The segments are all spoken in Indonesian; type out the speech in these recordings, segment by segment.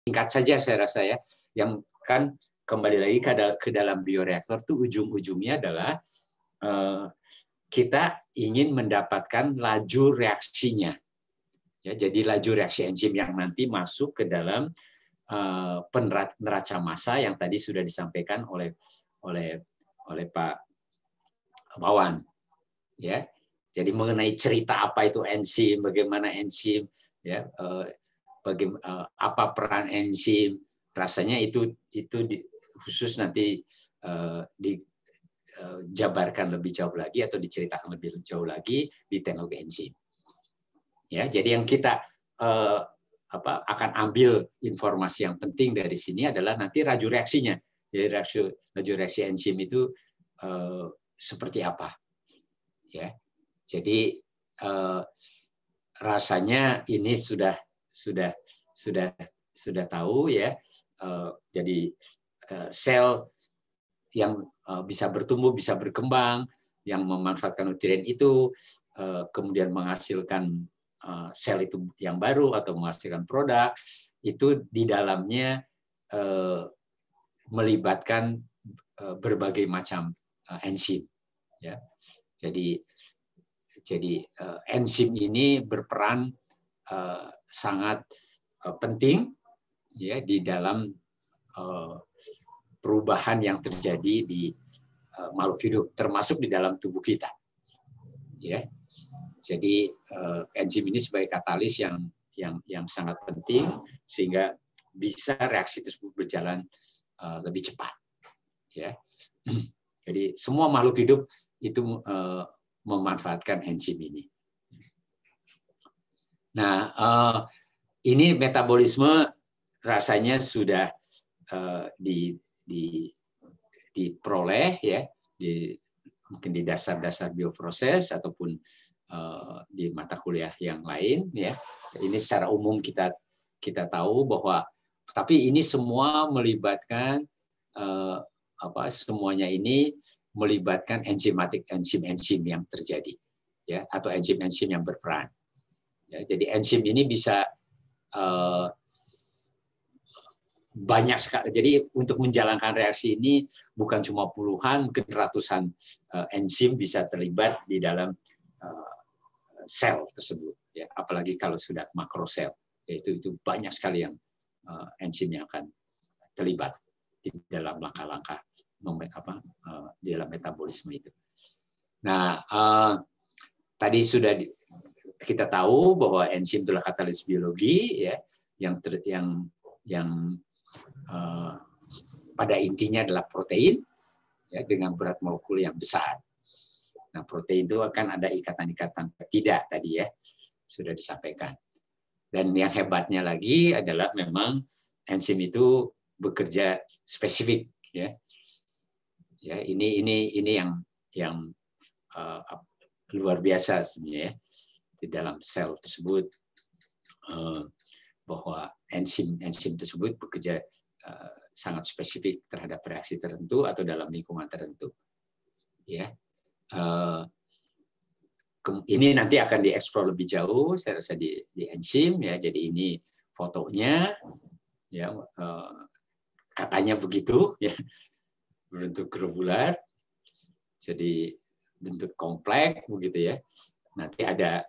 singkat saja saya rasa ya, yang kan kembali lagi ke dalam bioreaktor tuh ujung-ujungnya adalah kita ingin mendapatkan laju reaksinya. Ya, jadi laju reaksi enzim yang nanti masuk ke dalam neraca massa yang tadi sudah disampaikan oleh Pak Wawan. Ya, jadi mengenai cerita apa itu enzim, bagaimana enzim, ya, apa peran enzim, rasanya itu khusus nanti dijabarkan lebih jauh lagi atau diceritakan lebih jauh lagi di teknologi enzim. Ya, jadi yang kita akan ambil informasi yang penting dari sini adalah nanti laju reaksinya. Jadi laju reaksi enzim itu seperti apa? Ya, jadi rasanya ini sudah tahu ya. Jadi sel yang bisa bertumbuh, bisa berkembang, yang memanfaatkan nutrien itu, kemudian menghasilkan sel itu yang baru atau menghasilkan produk, itu di dalamnya melibatkan berbagai macam enzim. Ya. Jadi enzim ini berperan sangat penting ya di dalam perubahan yang terjadi di makhluk hidup, termasuk di dalam tubuh kita. Ya. Jadi enzim ini sebagai katalis yang sangat penting sehingga bisa reaksi tersebut berjalan lebih cepat. Ya. Jadi semua makhluk hidup itu memanfaatkan enzim ini. Nah, ini metabolisme rasanya sudah diperoleh ya, mungkin di dasar-dasar bioproses ataupun di mata kuliah yang lain ya. Ini secara umum kita tahu bahwa tapi ini semua melibatkan semuanya ini melibatkan enzim yang terjadi ya, atau enzim yang berperan. Ya, jadi enzim ini bisa banyak sekali. Jadi untuk menjalankan reaksi ini bukan cuma puluhan, mungkin ratusan enzim bisa terlibat di dalam sel tersebut. Ya, apalagi kalau sudah makrosel, yaitu itu banyak sekali yang enzim yang akan terlibat di dalam langkah-langkah di dalam metabolisme itu. Nah, tadi sudah kita tahu bahwa enzim adalah katalis biologi ya, yang pada intinya adalah protein ya, dengan berat molekul yang besar. Nah, protein itu akan ada ikatan-ikatan peptida tadi ya, sudah disampaikan. Dan yang hebatnya lagi adalah memang enzim itu bekerja spesifik ya. Ya, ini yang luar biasa sebenarnya ya, di dalam sel tersebut, bahwa enzim tersebut bekerja sangat spesifik terhadap reaksi tertentu atau dalam lingkungan tertentu. Ya, ini nanti akan dieksplor lebih jauh, saya rasa di enzim ya. Jadi ini fotonya, ya katanya begitu, ya berbentuk globular, jadi bentuk kompleks begitu ya. Nanti ada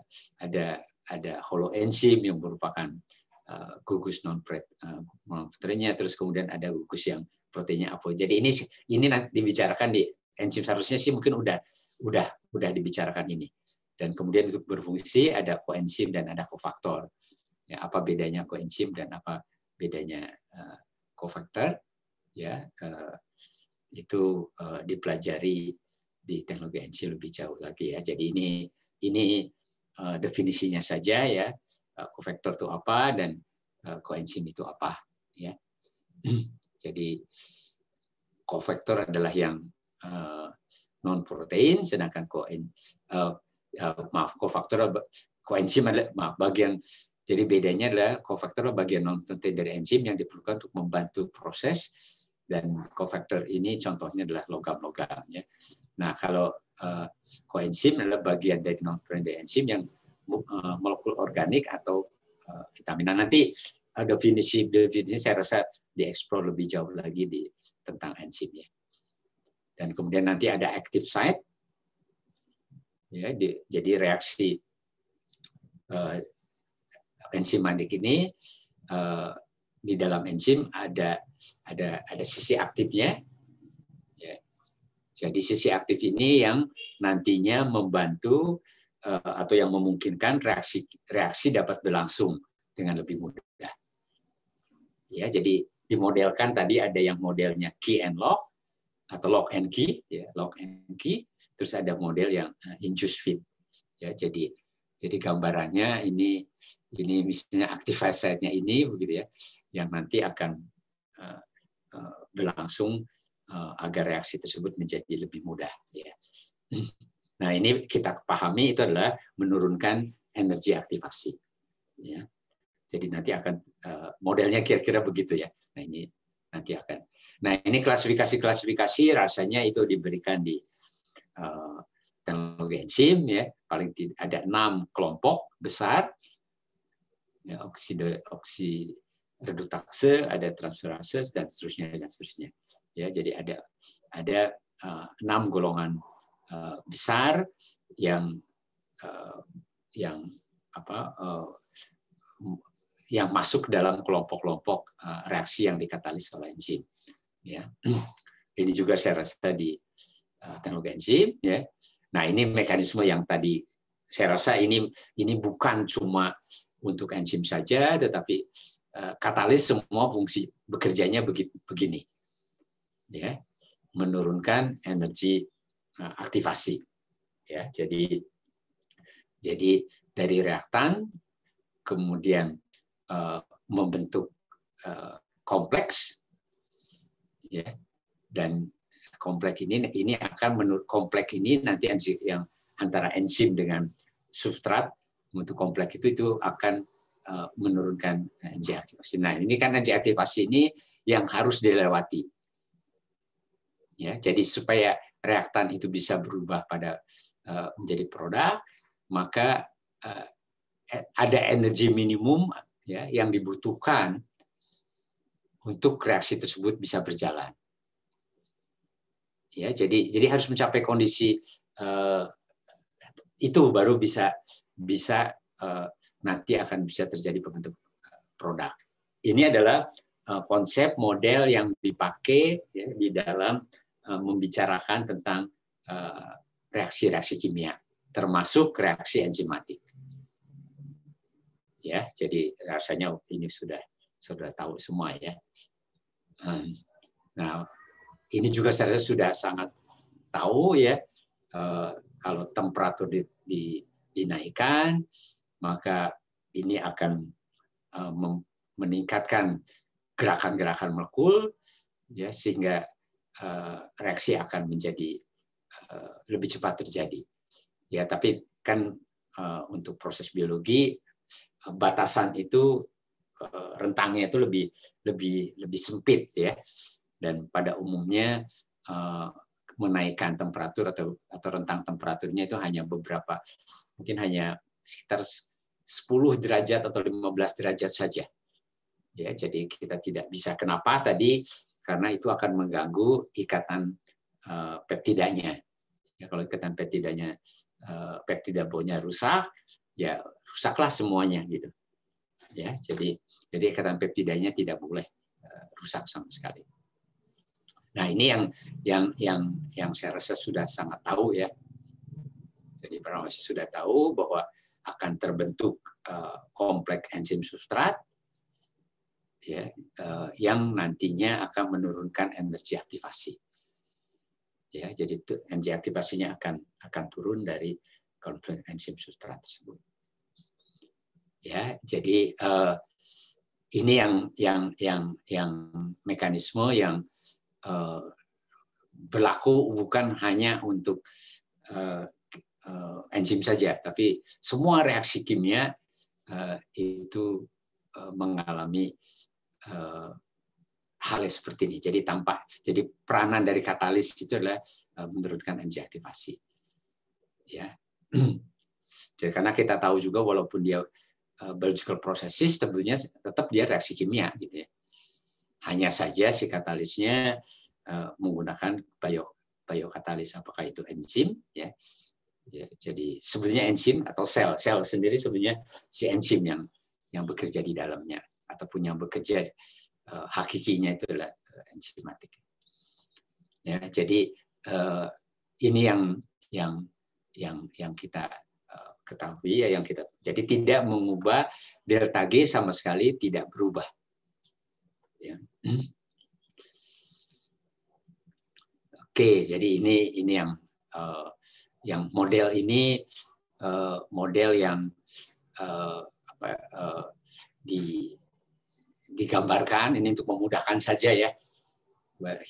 holoenzim yang merupakan gugus non-proteinnya, terus kemudian ada gugus yang proteinnya apa. Jadi ini nanti dibicarakan di enzim, seharusnya sih mungkin udah dibicarakan ini. Dan kemudian untuk berfungsi ada koenzim dan ada kofaktor. Ya, apa bedanya koenzim dan apa bedanya kofaktor? Ya, itu dipelajari di teknologi enzim lebih jauh lagi ya. Jadi ini definisinya saja ya. Kofaktor itu apa dan koenzim itu apa ya. Jadi kofaktor adalah yang non protein, sedangkan koenzim adalah bagian. Jadi bedanya adalah kofaktor bagian non protein dari enzim yang diperlukan untuk membantu proses, dan kofaktor ini contohnya adalah logam-logam ya. Nah, kalau koenzim adalah bagian dari non protein dari enzim yang molekul organik atau vitamin. Nah, nanti definisi saya rasa dieksplor lebih jauh lagi tentang enzim ya. Dan kemudian nanti ada active site, ya, jadi reaksi enzimatik ini di dalam enzim ada sisi aktifnya. Ya. Jadi sisi aktif ini yang nantinya membantu atau yang memungkinkan reaksi dapat berlangsung dengan lebih mudah. Ya, jadi dimodelkan tadi ada yang modelnya key and lock atau lock and key, ya, lock and key. Terus ada model yang induce fit. Ya, jadi gambarannya ini misalnya active site-nya ini begitu ya, yang nanti akan berlangsung agar reaksi tersebut menjadi lebih mudah. Ya. Nah, ini kita pahami itu adalah menurunkan energi aktivasi. Ya. Jadi nanti akan modelnya kira-kira begitu ya. Nah, ini nanti akan. Nah, ini klasifikasi rasanya itu diberikan di teknologi enzim ya. Paling tidak ada 6 kelompok besar. Ya, oksireduktase, ada transferase dan seterusnya. Ya, jadi ada 6 golongan besar yang masuk dalam kelompok-kelompok reaksi yang dikatalis oleh enzim. Ya, ini juga saya rasa di teknologi enzim. Ya, nah ini mekanisme yang tadi saya rasa ini bukan cuma untuk enzim saja, tetapi katalis semua fungsi bekerjanya begini, ya, menurunkan energi aktivasi. Ya, jadi dari reaktan kemudian membentuk kompleks, ya, dan kompleks ini akan kompleks ini nanti yang antara enzim dengan substrat untuk kompleks itu akan menurunkan energi aktivasi. Nah, ini kan energi aktivasi ini yang harus dilewati. Ya, jadi supaya reaktan itu bisa berubah pada menjadi produk, maka ada energi minimum ya yang dibutuhkan untuk reaksi tersebut bisa berjalan. Ya, jadi harus mencapai kondisi itu baru bisa nanti akan bisa terjadi pembentuk produk. Ini adalah konsep model yang dipakai ya, di dalam membicarakan tentang reaksi-reaksi kimia, termasuk reaksi enzimatik. Ya, jadi rasanya ini sudah tahu semua ya. Nah, ini juga saya rasa sudah sangat tahu ya. Kalau temperatur dinaikkan, maka ini akan meningkatkan gerakan-gerakan molekul, ya, sehingga reaksi akan menjadi lebih cepat terjadi. Ya, tapi kan untuk proses biologi batasan itu rentangnya itu lebih sempit ya, dan pada umumnya menaikkan temperatur atau rentang temperaturnya itu hanya beberapa, mungkin hanya sekitar 10 derajat atau 15 derajat saja. Ya, jadi kita tidak bisa. Kenapa tadi? Karena itu akan mengganggu ikatan peptidanya. Ya, kalau ikatan peptidanya peptida bondnya rusak, ya rusaklah semuanya gitu. Ya, jadi ikatan peptidanya tidak boleh rusak sama sekali. Nah, ini yang saya rasa sudah sangat tahu ya. Jadi para mahasiswa sudah tahu bahwa akan terbentuk kompleks enzim substrat ya, yang nantinya akan menurunkan energi aktivasi. Ya, jadi energi aktivasinya akan turun dari kompleks enzim substrat tersebut. Ya, jadi ini yang mekanisme yang berlaku bukan hanya untuk enzim saja, tapi semua reaksi kimia itu mengalami hal seperti ini. Jadi jadi peranan dari katalis itu adalah menurunkan energi aktivasi. Ya, jadi karena kita tahu juga walaupun dia biological processes, tentunya tetap dia reaksi kimia gitu ya. Hanya saja si katalisnya menggunakan biokatalis, apakah itu enzim ya. Ya, jadi sebetulnya enzim atau sel sendiri sebenarnya si enzim yang bekerja di dalamnya ataupun yang bekerja hakikinya itu adalah enzimatik. Ya, jadi ini yang kita ketahui ya, jadi tidak mengubah delta G sama sekali, tidak berubah. Ya. Oke, jadi ini yang model ini model yang digambarkan ini untuk memudahkan saja ya,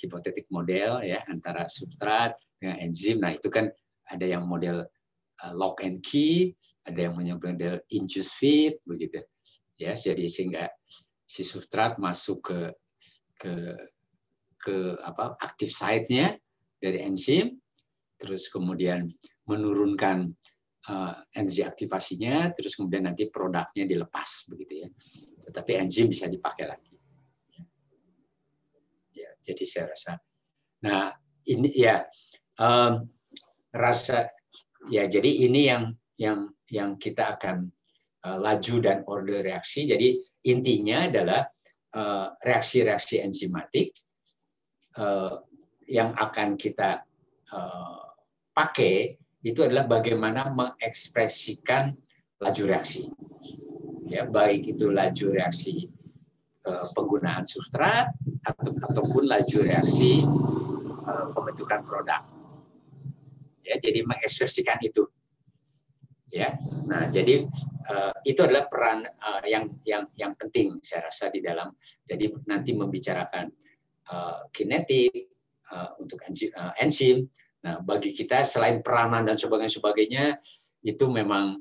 hipotetik model ya antara substrat dengan enzim. Nah itu kan ada yang model lock and key, ada yang model induced feed begitu ya. Jadi sehingga si substrat masuk ke active site-nya dari enzim, terus kemudian menurunkan energi aktivasinya, terus kemudian nanti produknya dilepas begitu ya. Tetapi enzim bisa dipakai lagi. Ya, jadi saya rasa, nah ini ya jadi ini yang kita akan laju dan order reaksi. Jadi intinya adalah reaksi-reaksi enzimatik yang akan kita pakai itu adalah bagaimana mengekspresikan laju reaksi. Ya, baik itu laju reaksi penggunaan substrat ataupun laju reaksi pembentukan produk. Ya, jadi mengekspresikan itu. Ya, nah jadi itu adalah peran yang penting saya rasa di dalam. Jadi nanti membicarakan kinetik untuk enzim. Nah, bagi kita selain peranan dan sebagainya itu memang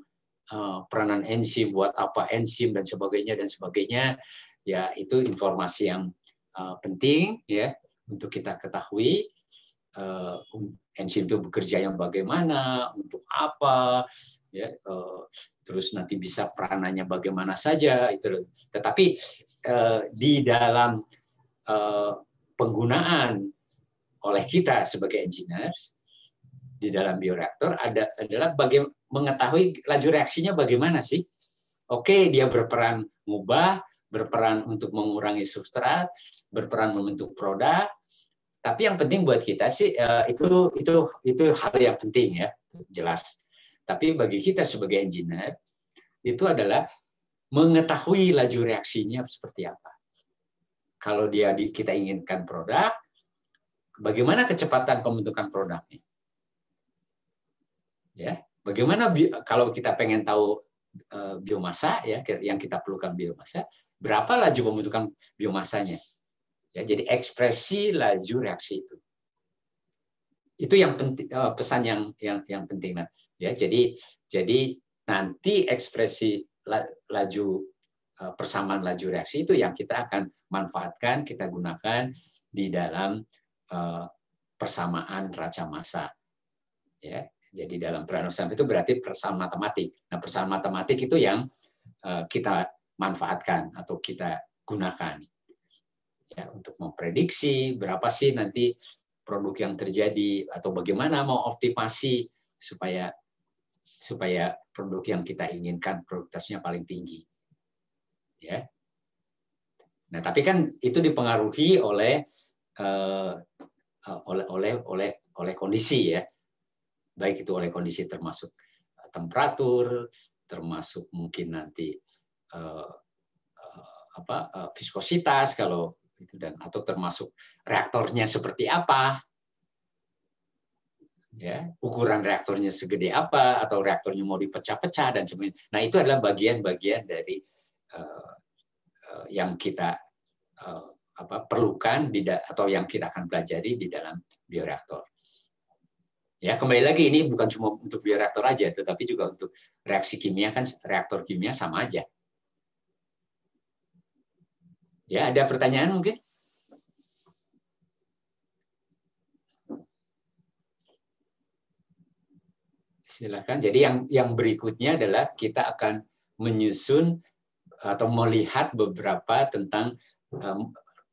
peranan enzim, buat apa enzim dan sebagainya ya, itu informasi yang penting ya untuk kita ketahui. Enzim itu bekerja yang bagaimana, untuk apa ya, terus nanti bisa peranannya bagaimana saja itu. Tetapi di dalam penggunaan oleh kita sebagai engineers di dalam bioreaktor adalah mengetahui laju reaksinya bagaimana sih. Oke, dia berperan mengubah, berperan untuk mengurangi substrat, berperan membentuk produk. Tapi yang penting buat kita sih itu hal yang penting ya, jelas. Tapi bagi kita sebagai engineer itu adalah mengetahui laju reaksinya seperti apa. Kalau kita inginkan produk, bagaimana kecepatan pembentukan produknya? Ya, bagaimana kalau kita pengen tahu biomasa ya, yang kita perlukan biomasa, berapa laju pembentukan biomasanya? Ya, jadi ekspresi laju reaksi itu. Itu yang penting, pesan yang penting. Ya, jadi nanti ekspresi laju persamaan laju reaksi itu yang kita akan manfaatkan, kita gunakan di dalam persamaan raca massa. Ya, jadi dalam persamaan itu berarti persamaan matematik. Nah, persamaan matematik itu yang kita manfaatkan atau kita gunakan ya untuk memprediksi berapa sih nanti produk yang terjadi atau bagaimana mau optimasi supaya produk yang kita inginkan produktivitasnya paling tinggi. Ya. Nah, tapi kan itu dipengaruhi oleh kondisi ya. Baik itu oleh kondisi termasuk temperatur, termasuk mungkin nanti viskositas kalau itu, dan atau termasuk reaktornya seperti apa. Ya, ukuran reaktornya segede apa, atau reaktornya mau dipecah-pecah dan sebagainya. Nah, itu adalah bagian-bagian dari yang kita perlukan atau yang kita akan pelajari di dalam bioreaktor. Ya, kembali lagi ini bukan cuma untuk bioreaktor aja, tetapi juga untuk reaksi kimia, kan reaktor kimia sama aja. Ya, ada pertanyaan mungkin? Silakan. Jadi yang berikutnya adalah kita akan menyusun atau melihat beberapa tentang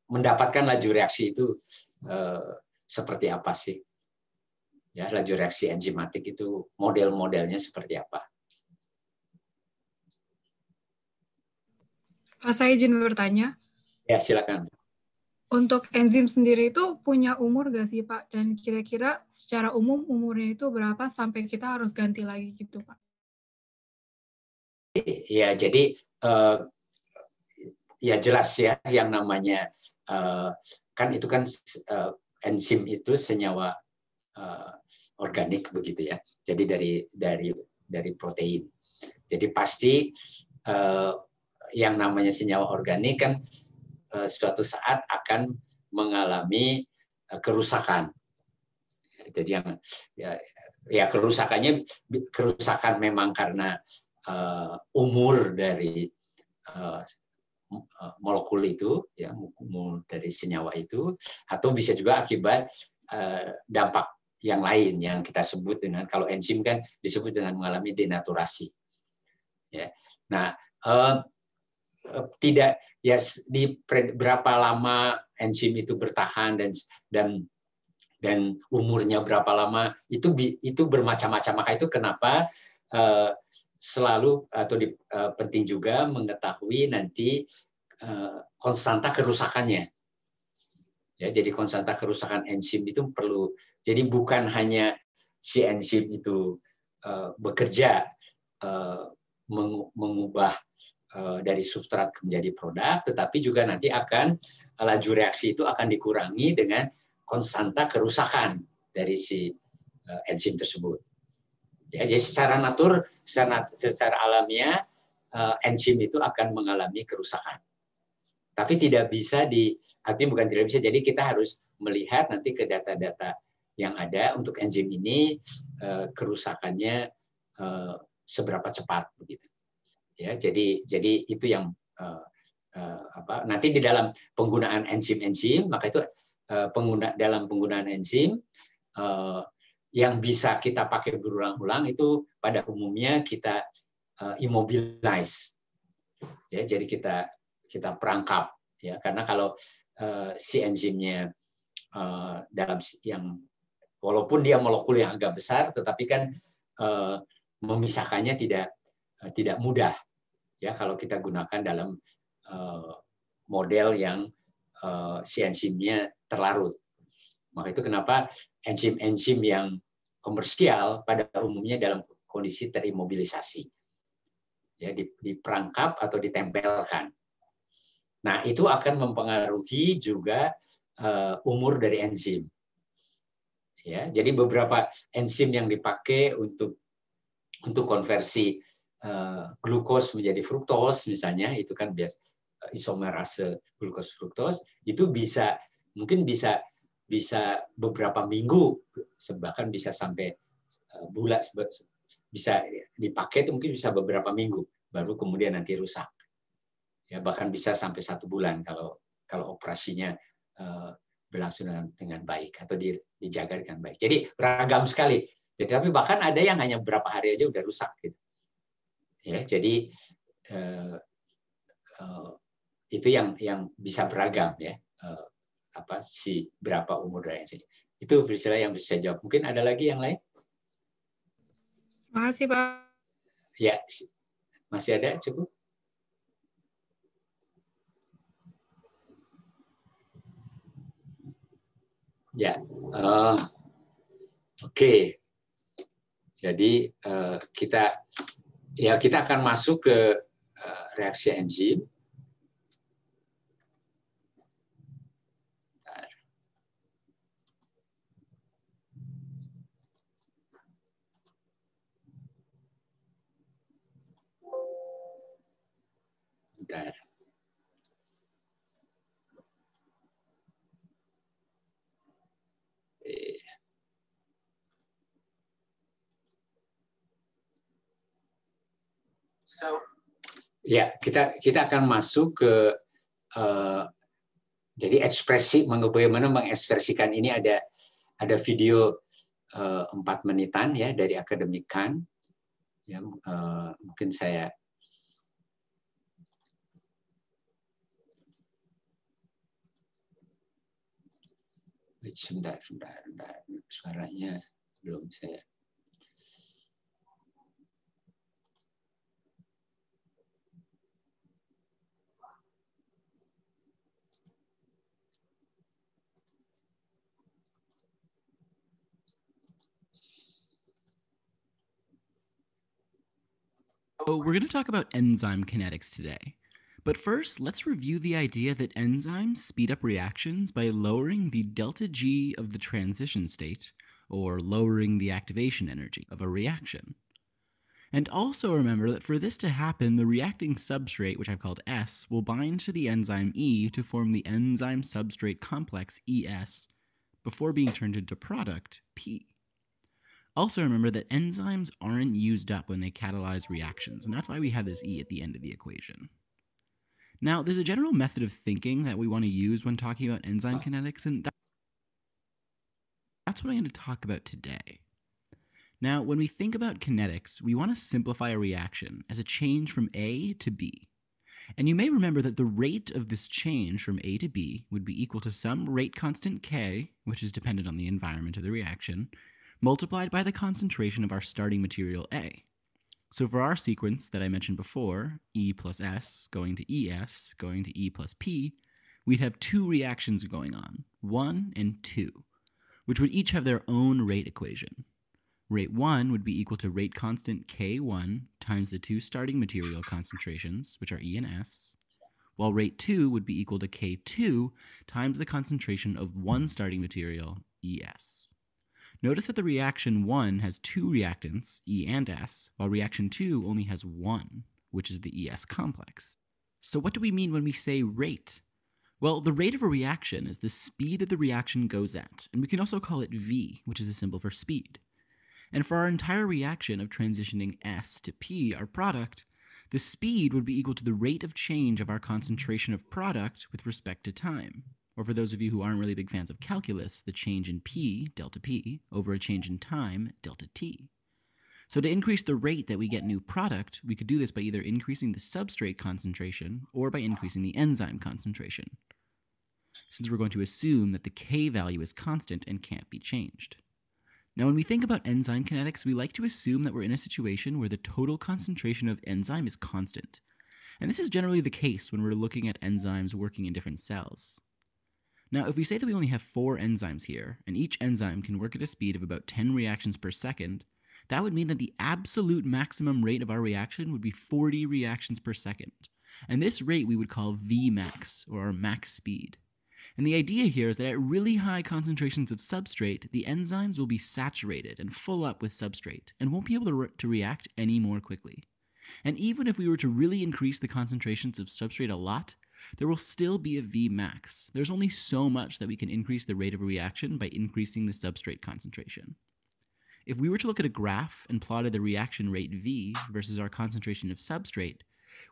mendapatkan laju reaksi itu seperti apa sih? Ya, laju reaksi enzimatik itu model-modelnya seperti apa? Saya izin bertanya. Ya, silakan. Untuk enzim sendiri itu punya umur nggak sih, Pak? Dan kira-kira secara umum umurnya itu berapa sampai kita harus ganti lagi gitu, Pak? Ya, jadi ya jelas ya yang namanya kan itu kan enzim itu senyawa organik begitu ya. Jadi dari protein. Jadi pasti yang namanya senyawa organik kan suatu saat akan mengalami kerusakan. Jadi yang ya kerusakan memang karena umur dari molekul itu, ya, umur dari senyawa itu, atau bisa juga akibat dampak yang lain yang kita sebut dengan, kalau enzim kan disebut dengan mengalami denaturasi. Ya. Nah, tidak ya di berapa lama enzim itu bertahan dan umurnya berapa lama itu bermacam-macam. Maka itu kenapa selalu atau penting juga mengetahui nanti konstanta kerusakannya. Ya, jadi konstanta kerusakan enzim itu perlu. Jadi bukan hanya si enzim itu bekerja mengubah dari substrat menjadi produk, tetapi juga nanti akan laju reaksi itu akan dikurangi dengan konstanta kerusakan dari si enzim tersebut. Ya, jadi secara alamiah enzim itu akan mengalami kerusakan. Tapi tidak bisa artinya bukan tidak bisa, jadi kita harus melihat nanti ke data-data yang ada untuk enzim ini kerusakannya seberapa cepat begitu. Ya, jadi itu yang nanti di dalam penggunaan enzim, maka itu dalam penggunaan enzim yang bisa kita pakai berulang-ulang itu pada umumnya kita immobilize. Ya, jadi kita perangkap, ya, karena kalau si enzimnya dalam yang walaupun dia molekul yang agak besar, tetapi kan memisahkannya tidak mudah, ya, kalau kita gunakan dalam model yang si enzimnya terlarut. Maka itu kenapa enzim-enzim yang komersial pada umumnya dalam kondisi terimobilisasi, ya, diperangkap atau ditempelkan. Nah, itu akan mempengaruhi juga umur dari enzim. Ya, jadi beberapa enzim yang dipakai untuk konversi glukos menjadi fruktos misalnya, itu kan isomerase glukos fruktos, itu mungkin bisa beberapa minggu, bahkan bisa sampai bulan, bisa dipakai itu mungkin bisa beberapa minggu baru kemudian nanti rusak. Ya, bahkan bisa sampai 1 bulan kalau operasinya berlangsung dengan baik atau dijaga dengan baik. Jadi beragam sekali. Jadi, tapi bahkan ada yang hanya beberapa hari aja udah rusak gitu. Ya, jadi itu yang bisa beragam, ya. Berapa umur dari enzim. Itu Priscilla yang bisa jawab. Mungkin ada lagi yang lain? Makasih, Pak. Ya, masih ada, cukup. Ya, oke. Jadi kita akan masuk ke reaksi enzim. Bentar. Ya, kita akan masuk ke jadi ekspresi, bagaimana mengekspresikan ini. Ada video 4 menitan, ya, dari Akademik Khan. Ya, mungkin saya Sebentar. Suaranya belum saya. So we're going to talk about enzyme kinetics today. But first, let's review the idea that enzymes speed up reactions by lowering the delta G of the transition state, or lowering the activation energy of a reaction. And also remember that for this to happen, the reacting substrate, which I've called S, will bind to the enzyme E to form the enzyme substrate complex ES before being turned into product P. Also remember that enzymes aren't used up when they catalyze reactions, and that's why we have this E at the end of the equation. Now, there's a general method of thinking that we want to use when talking about enzyme kinetics, and that's what I'm going to talk about today. Now, when we think about kinetics, we want to simplify a reaction as a change from A to B. And you may remember that the rate of this change from A to B would be equal to some rate constant K, which is dependent on the environment of the reaction, multiplied by the concentration of our starting material A. So for our sequence that I mentioned before, E plus S going to ES going to E plus P, we'd have two reactions going on, 1 and 2, which would each have their own rate equation. Rate 1 would be equal to rate constant K1 times the two starting material concentrations, which are E and S, while rate 2 would be equal to K2 times the concentration of one starting material, ES. Notice that the reaction 1 has two reactants, E and S, while reaction 2 only has one, which is the ES complex. So what do we mean when we say rate? Well, the rate of a reaction is the speed that the reaction goes at, and we can also call it V, which is a symbol for speed. And for our entire reaction of transitioning S to P, our product, the speed would be equal to the rate of change of our concentration of product with respect to time. Or for those of you who aren't really big fans of calculus, the change in P, delta P, over a change in time, delta T. So to increase the rate that we get new product, we could do this by either increasing the substrate concentration or by increasing the enzyme concentration, since we're going to assume that the K value is constant and can't be changed. Now when we think about enzyme kinetics, we like to assume that we're in a situation where the total concentration of enzyme is constant. And this is generally the case when we're looking at enzymes working in different cells. Now, if we say that we only have 4 enzymes here, and each enzyme can work at a speed of about 10 reactions per second, that would mean that the absolute maximum rate of our reaction would be 40 reactions per second. And this rate we would call Vmax, or our max speed. And the idea here is that at really high concentrations of substrate, the enzymes will be saturated and full up with substrate, and won't be able to react any more quickly. And even if we were to really increase the concentrations of substrate a lot, there will still be a Vmax. There's only so much that we can increase the rate of a reaction by increasing the substrate concentration. If we were to look at a graph and plotted the reaction rate V versus our concentration of substrate,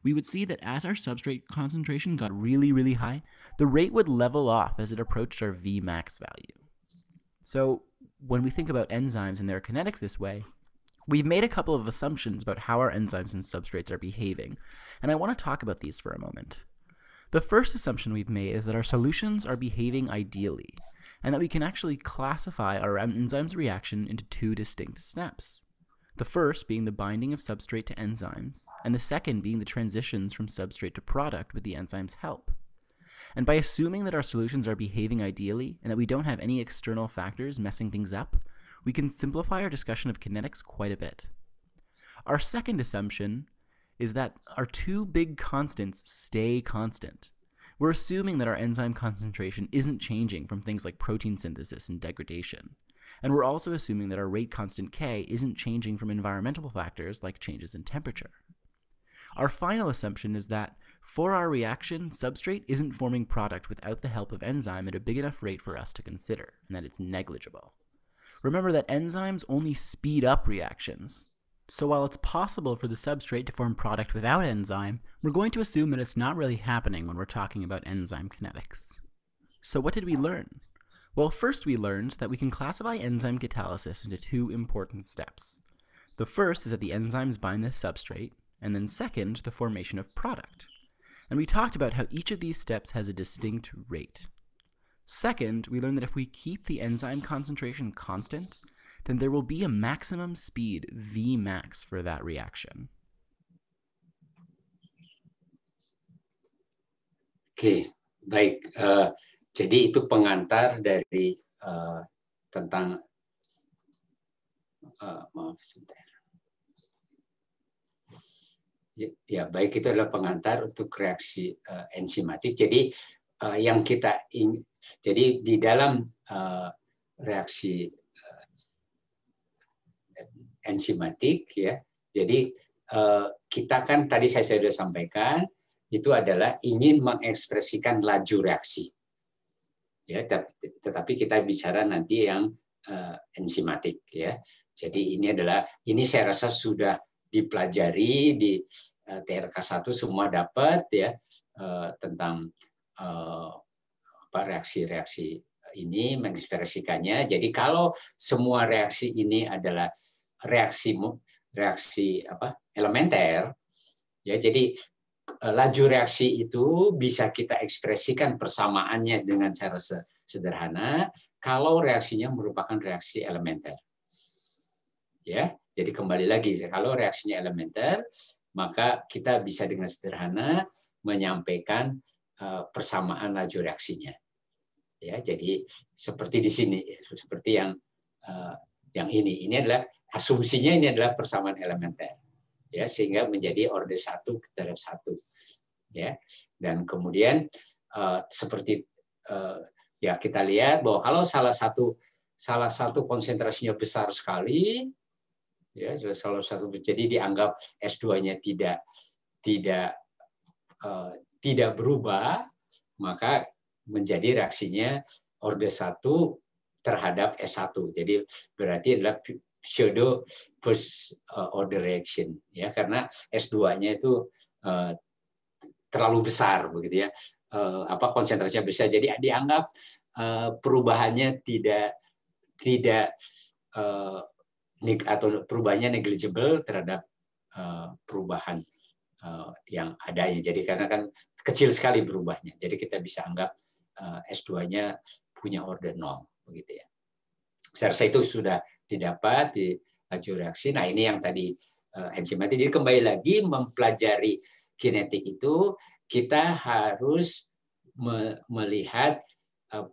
we would see that as our substrate concentration got really high, the rate would level off as it approached our Vmax value. So when we think about enzymes and their kinetics this way, we've made a couple of assumptions about how our enzymes and substrates are behaving, and I want to talk about these for a moment. The first assumption we've made is that our solutions are behaving ideally, and that we can actually classify our enzymes reaction into 2 distinct steps. The first being the binding of substrate to enzymes, and the second being the transitions from substrate to product with the enzyme's help. And by assuming that our solutions are behaving ideally, and that we don't have any external factors messing things up, we can simplify our discussion of kinetics quite a bit. Our second assumption is that our 2 big constants stay constant. We're assuming that our enzyme concentration isn't changing from things like protein synthesis and degradation. And we're also assuming that our rate constant K isn't changing from environmental factors like changes in temperature. Our final assumption is that for our reaction, substrate isn't forming product without the help of enzyme at a big enough rate for us to consider, and that it's negligible. Remember that enzymes only speed up reactions. So while it's possible for the substrate to form product without enzyme, we're going to assume that it's not really happening when we're talking about enzyme kinetics. So what did we learn? Well, first we learned that we can classify enzyme catalysis into 2 important steps. The first is that the enzymes bind the substrate, and then second, the formation of product. And we talked about how each of these steps has a distinct rate. Second, we learned that if we keep the enzyme concentration constant, then there will be a maximum speed, Vmax, for that reaction. Oke, baik. Jadi itu pengantar dari tentang maaf sebentar. Ya, baik, itu adalah pengantar untuk reaksi enzimatik. Jadi yang kita jadi di dalam reaksi enzimatik, ya. Jadi kita kan tadi saya sudah sampaikan itu adalah ingin mengekspresikan laju reaksi, ya. Tetapi kita bicara nanti yang enzimatik, ya. Jadi ini saya rasa sudah dipelajari di TRK 1 semua dapat, ya, tentang reaksi-reaksi ini mengekspresikannya. Jadi kalau semua reaksi ini adalah reaksi elementer, ya, jadi laju reaksi itu bisa kita ekspresikan persamaannya dengan cara sederhana kalau reaksinya merupakan reaksi elementer. Ya, jadi kembali lagi, kalau reaksinya elementer, maka kita bisa dengan sederhana menyampaikan persamaan laju reaksinya. Ya, jadi seperti di sini, seperti yang ini adalah asumsinya, ini adalah persamaan elementer, ya, sehingga menjadi order 1 terhadap 1, ya. Dan kemudian seperti ya kita lihat bahwa kalau salah satu konsentrasinya besar sekali, ya, salah satu, jadi dianggap S2-nya tidak berubah, maka menjadi reaksinya order 1 terhadap S1. Jadi berarti adalah pseudo first order reaction, ya, karena S2-nya itu terlalu besar, begitu, ya. Konsentrasinya besar, jadi dianggap perubahannya tidak atau perubahannya negligible terhadap perubahan yang ada. Jadi karena kan kecil sekali berubahnya, jadi kita bisa anggap S2-nya punya order 0, begitu, ya. Saya rasa itu sudah didapat di laju reaksi. Nah, ini yang tadi enzimatik. Jadi kembali lagi mempelajari kinetik itu kita harus melihat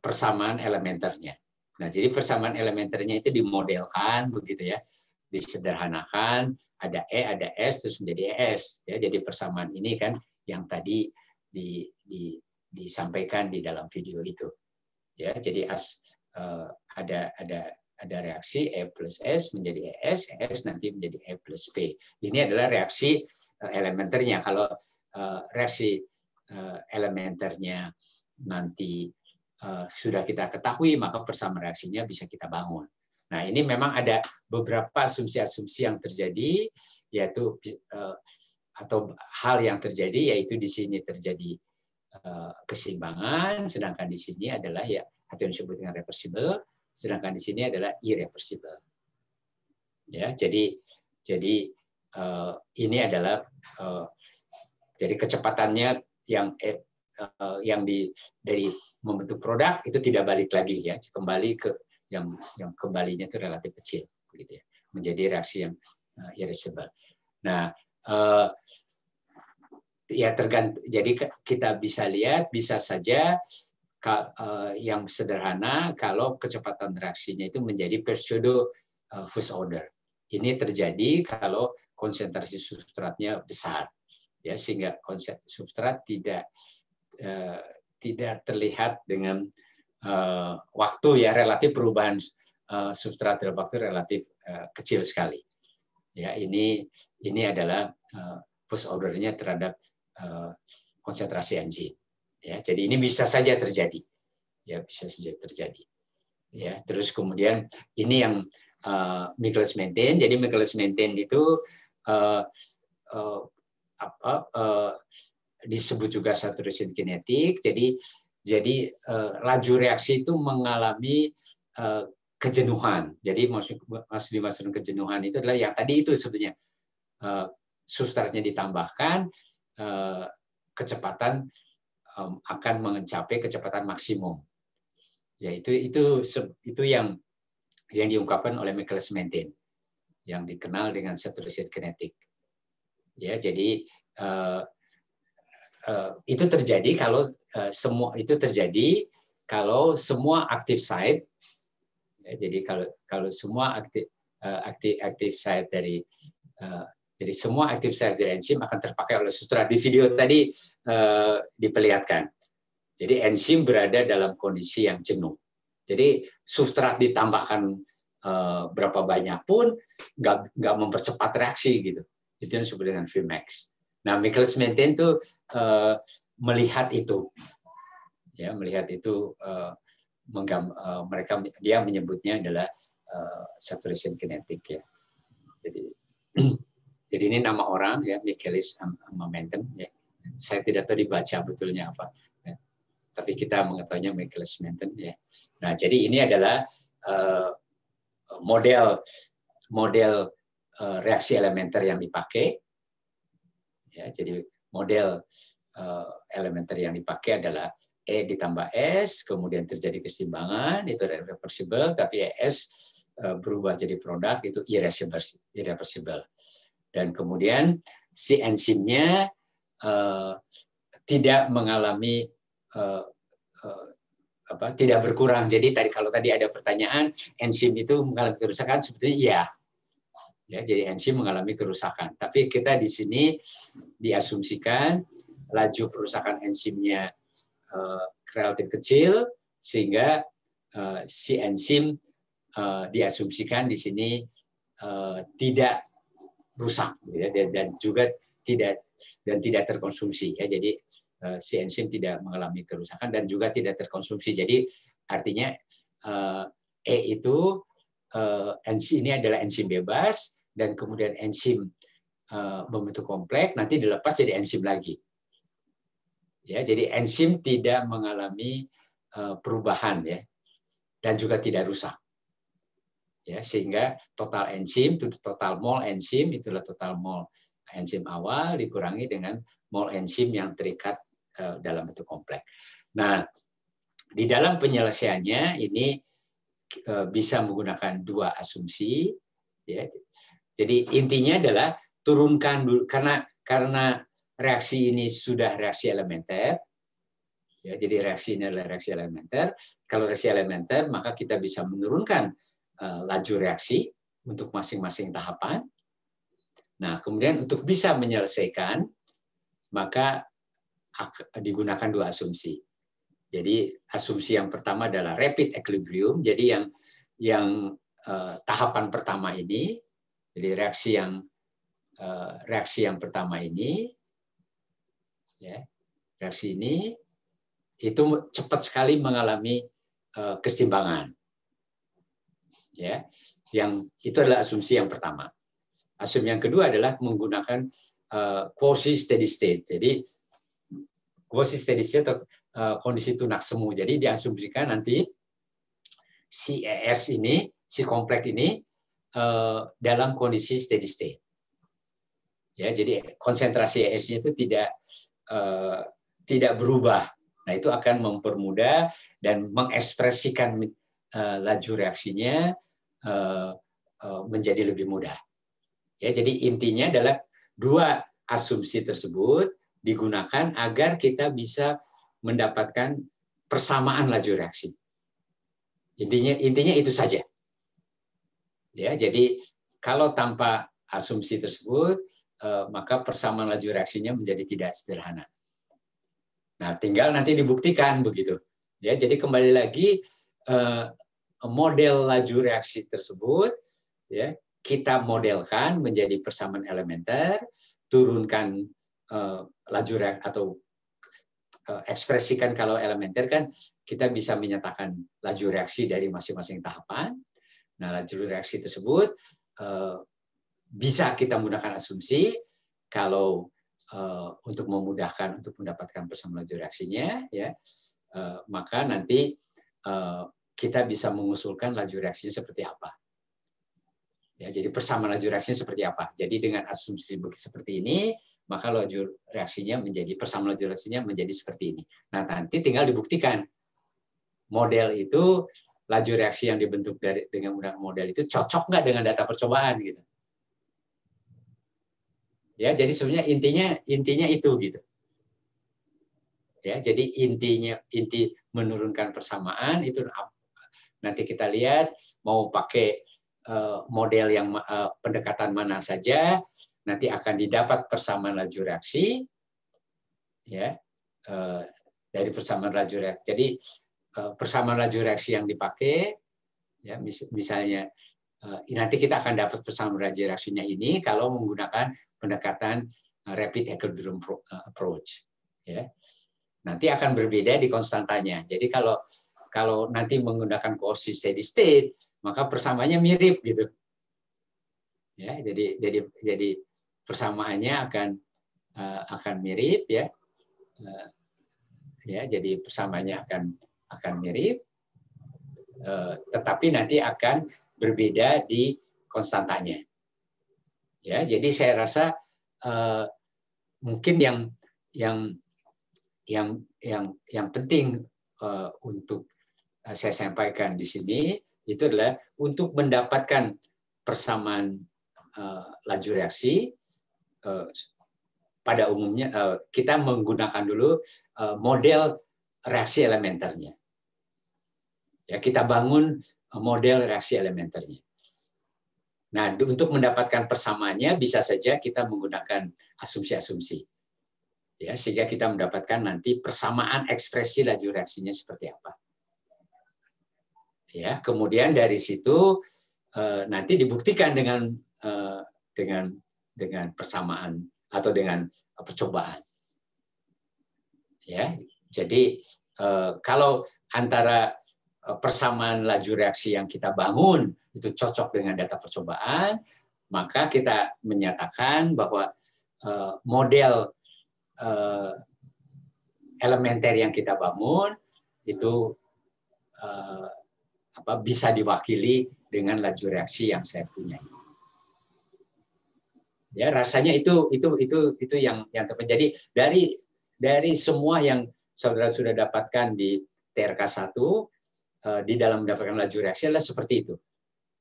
persamaan elementernya. Nah, jadi persamaan elementernya itu dimodelkan, begitu, ya, disederhanakan, ada E, ada S, terus menjadi ES. Ya, jadi persamaan ini kan yang tadi disampaikan di dalam video itu. Ya, jadi ada reaksi E plus S menjadi ES, ES nanti menjadi E plus P. Ini adalah reaksi elementernya. Kalau reaksi elementernya nanti sudah kita ketahui, maka persamaan reaksinya bisa kita bangun. Nah, ini memang ada beberapa asumsi-asumsi yang terjadi, yaitu atau hal yang terjadi, yaitu di sini terjadi keseimbangan, sedangkan di sini adalah, ya, atau yang disebut dengan reversible, sedangkan di sini adalah irreversible. Ya, jadi ini adalah jadi kecepatannya yang dari membentuk produk itu tidak balik lagi, ya, kembali ke yang kembalinya itu relatif kecil, begitu, ya, menjadi reaksi yang irreversible. Nah, ya tergantung. Jadi kita bisa lihat, bisa saja yang sederhana kalau kecepatan reaksinya itu menjadi pseudo first order. Ini terjadi kalau konsentrasi substratnya besar, ya, sehingga substrat tidak terlihat dengan waktu, ya, relatif perubahan substrat dalam waktu relatif kecil sekali. Ya, ini adalah first order-nya terhadap konsentrasi enzim. Ya, jadi ini bisa saja terjadi. Ya, bisa saja terjadi. Ya, terus kemudian ini yang Michaelis-Menten. Jadi Michaelis-Menten itu disebut juga saturation kinetik. Jadi laju reaksi itu mengalami kejenuhan. Jadi maksud dimaksudkan kejenuhan itu adalah yang tadi itu sebenarnya substratnya ditambahkan, kecepatan akan mencapai kecepatan maksimum. Ya, itu yang diungkapkan oleh Michaelis-Menten yang dikenal dengan saturation kinetic. Ya, jadi itu terjadi kalau semua active site, ya, jadi kalau semua active site dari semua active site dari enzim akan terpakai oleh substrat. Di video tadi diperlihatkan. Jadi enzim berada dalam kondisi yang jenuh. Jadi substrat ditambahkan berapa banyak pun nggak mempercepat reaksi gitu. Itu yang disebut dengan Vmax. Nah, Michaelis-Menten tuh melihat itu, ya, dia menyebutnya adalah saturation kinetic, ya. Jadi ini nama orang, ya, Michaelis-Menten. Ya. Saya tidak tahu dibaca betulnya apa, ya. Tapi kita mengetahuinya Michaelis-Menten, ya. Nah, jadi ini adalah model reaksi elementer yang dipakai. Ya, jadi model elementer yang dipakai adalah E ditambah S, kemudian terjadi keseimbangan, itu reversible, tapi S berubah jadi produk, itu irreversible. Dan kemudian si enzimnya tidak mengalami tidak berkurang. Jadi kalau tadi ada pertanyaan, enzim itu mengalami kerusakan, sebetulnya iya. Ya, jadi enzim mengalami kerusakan. Tapi kita di sini diasumsikan laju perusakan enzimnya relatif kecil, sehingga si enzim diasumsikan di sini tidak rusak, ya, dan juga tidak terkonsumsi. Ya, jadi si enzim tidak mengalami kerusakan dan juga tidak terkonsumsi. Jadi artinya E itu enzim ini adalah enzim bebas, dan kemudian enzim membentuk kompleks, nanti dilepas jadi enzim lagi. Ya, jadi enzim tidak mengalami perubahan, ya, dan juga tidak rusak. Ya, sehingga total enzim, total mol enzim itulah total mol enzim awal dikurangi dengan mol enzim yang terikat dalam bentuk kompleks. Nah, di dalam penyelesaiannya ini bisa menggunakan dua asumsi. Ya. Jadi intinya adalah turunkan dulu, karena reaksi ini sudah reaksi elementer. Ya, jadi reaksi ini adalah reaksi elementer. Kalau reaksi elementer, maka kita bisa menurunkan laju reaksi untuk masing-masing tahapan. Nah, kemudian untuk bisa menyelesaikan, maka digunakan dua asumsi. Jadi asumsi yang pertama adalah rapid equilibrium. Jadi yang tahapan pertama ini, jadi reaksi yang pertama ini, ya, reaksi ini itu cepat sekali mengalami keseimbangan. Ya, yang itu adalah asumsi yang pertama. Asumsi yang kedua adalah menggunakan quasi steady state. Jadi quasi steady state atau kondisi tunak semu. Jadi diasumsikan nanti si ES ini, si kompleks ini dalam kondisi steady state. Ya, jadi konsentrasi ES-nya itu tidak berubah. Nah, itu akan mempermudah dan mengekspresikan laju reaksinya menjadi lebih mudah. Ya, jadi intinya adalah dua asumsi tersebut digunakan agar kita bisa mendapatkan persamaan laju reaksi. Intinya itu saja. Ya, jadi kalau tanpa asumsi tersebut, maka persamaan laju reaksinya menjadi tidak sederhana. Nah, tinggal nanti dibuktikan begitu. Ya, jadi kembali lagi model laju reaksi tersebut, ya, kita modelkan menjadi persamaan elementer, turunkan laju reaksi atau ekspresikan kalau elementer kan kita bisa menyatakan laju reaksi dari masing-masing tahapan. Nah, laju reaksi tersebut bisa kita menggunakan asumsi kalau untuk memudahkan untuk mendapatkan persamaan laju reaksinya, ya, maka nanti kita bisa mengusulkan laju reaksinya seperti apa. Ya, jadi persamaan laju reaksinya seperti apa. Jadi dengan asumsi seperti ini, maka laju reaksinya persamaan laju reaksinya menjadi seperti ini. Nah, nanti tinggal dibuktikan. model itu, laju reaksi yang dibentuk dengan menggunakan model itu cocok nggak dengan data percobaan gitu. Ya, jadi sebenarnya intinya itu gitu. Ya, jadi inti menurunkan persamaan itu nanti kita lihat mau pakai model yang pendekatan mana saja, nanti akan didapat persamaan laju reaksi, ya, dari persamaan laju reaksi. Jadi persamaan laju reaksi yang dipakai, ya, misalnya nanti kita akan dapat persamaan laju reaksinya ini kalau menggunakan pendekatan rapid equilibrium approach, ya. Nanti akan berbeda di konstantanya. Jadi kalau nanti menggunakan coercive steady state, maka persamaannya mirip gitu. Ya, jadi persamaannya akan mirip, ya. Ya, jadi persamaannya akan mirip, tetapi nanti akan berbeda di konstantanya. Ya, jadi saya rasa mungkin yang penting untuk saya sampaikan di sini itu adalah untuk mendapatkan persamaan laju reaksi, pada umumnya kita menggunakan dulu model reaksi elementernya. Ya, kita bangun model reaksi elementernya. Nah, untuk mendapatkan persamaannya bisa saja kita menggunakan asumsi-asumsi. Ya, sehingga kita mendapatkan nanti persamaan ekspresi laju reaksinya seperti apa. Ya, kemudian dari situ nanti dibuktikan dengan persamaan atau dengan percobaan. Ya, jadi kalau antara persamaan laju reaksi yang kita bangun itu cocok dengan data percobaan, maka kita menyatakan bahwa model elementer yang kita bangun itu bisa diwakili dengan laju reaksi yang saya punya. Ya, rasanya itu yang tepat. Jadi dari semua yang saudara sudah dapatkan di TRK 1 di dalam mendapatkan laju reaksi adalah seperti itu.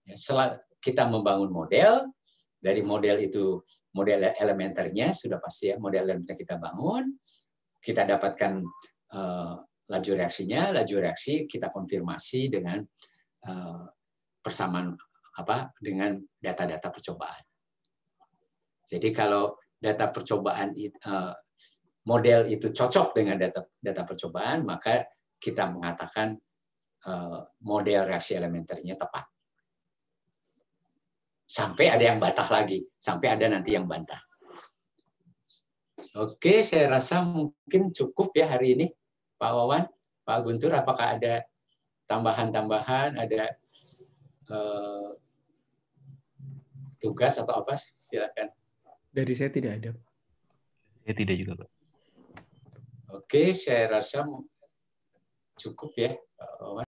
Ya, setelah kita membangun model, dari model itu model elementernya sudah pasti, ya, model elementer kita bangun, kita dapatkan laju reaksinya, laju reaksi kita konfirmasi dengan persamaan dengan data-data percobaan. Jadi kalau data percobaan model itu cocok dengan data percobaan, maka kita mengatakan model reaksi elementernya tepat. Sampai ada yang bantah lagi, sampai ada nanti yang bantah. Oke, saya rasa mungkin cukup ya hari ini, Pak Wawan, Pak Guntur. Apakah ada tambahan-tambahan, ada tugas atau apa? Silakan. Dari saya tidak ada. Saya tidak juga, Pak. Oke, saya rasa cukup ya, Pak Wawan.